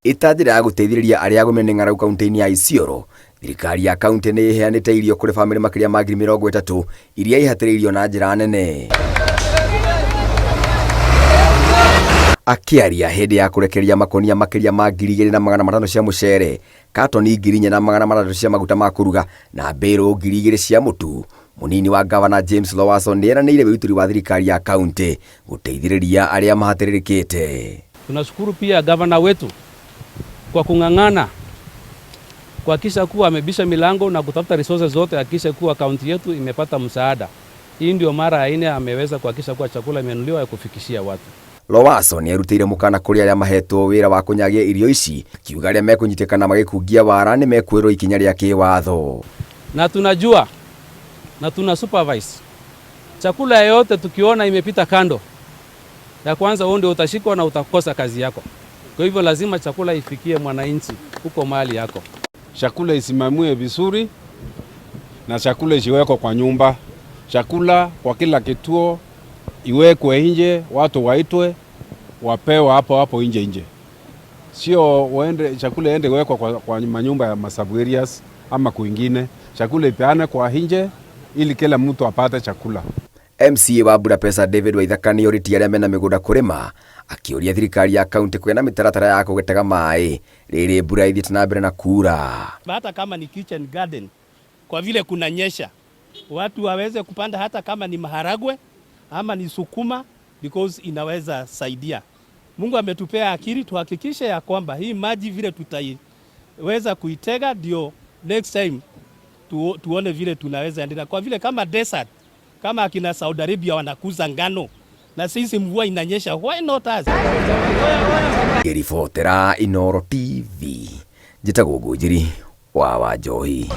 Itajira ya guteithĩrĩria arĩa agũmene ng'aragu kaunti-inĩ ya Isiolo, thirikari ya kaunti nĩ iheanĩte irio kũrĩ bamĩrĩ makĩria ma 30,000 iria ihatĩrĩirio na njĩra nene. Akĩaria hĩndĩ ya kũrekereria makonia makĩria ma 2,500 cia mũcere, katoni 4,300 cia maguta ma kũruga na mbĩrũ 2,000 cia mũtu, munini wa gavana James Lowaso nĩ eranĩire wĩrutĩri wa thirikari ya kaunti guteithĩrĩria arĩa mahatĩrĩrĩkĩte. Tunashukuru pia gavana wetu kwa kung'ang'ana kuhakikisha kuwa amebisha milango na kutafuta resources zote hakikisha kuwa kaunti yetu imepata msaada. Hii ndio mara ya 4 ameweza kuhakikisha kuwa chakula imenunuliwa ya kufikishia watu. Lowaso nĩ arutĩire mũkana kũrĩ arĩa mahetwo wĩra wa kũnyagia irio ici, kiuga arĩa mekũnyitĩkana magĩkungia wara nĩ mekwĩrwo ikinya rĩa kĩwatho. Na tunajua na tuna supervise chakula yote tukiona imepita kando ya kwanza, wewe ndio utashikwa na utakosa kazi yako. Kwa hivyo lazima chakula ifikie mwananchi huko mahali yako. Chakula isimamiwe vizuri na chakula isiwekwe kwa nyumba. Chakula kwa kila kituo iwekwe nje, watu waitwe wapewe hapo nje. Sio waende chakula ende wekwa kwa manyumba ya masabu areas ama kwingine. Chakula ipeane kwa nje ili kila mtu apate chakula. MCA wa Budapest David Waithaka nĩ oritie arĩa mena mĩgũnda kũrĩma, akĩũria thirikari ya kaunti kwĩna mĩtaratara ya kũgetega maĩ rĩrĩ mbura ithiĩte na mbere na kuura. Hata kama ni kitchen garden, kwa vile kuna nyesha, watu waweze kupanda hata kama ni maharagwe ama ni sukuma, because inaweza saidia. Mungu ametupea akili, tuhakikishe ya kwamba hii maji vile tutaiweza kuitega ndio next time tuone vile tunaweza endelea. Kwa vile kama desert, kama akina Saudi Arabia wanakuza ngano na sisi mvua inanyesha, why not us? Ribotera Inooro TV, njĩtagwo Ngũnjiri wa Wanjohi.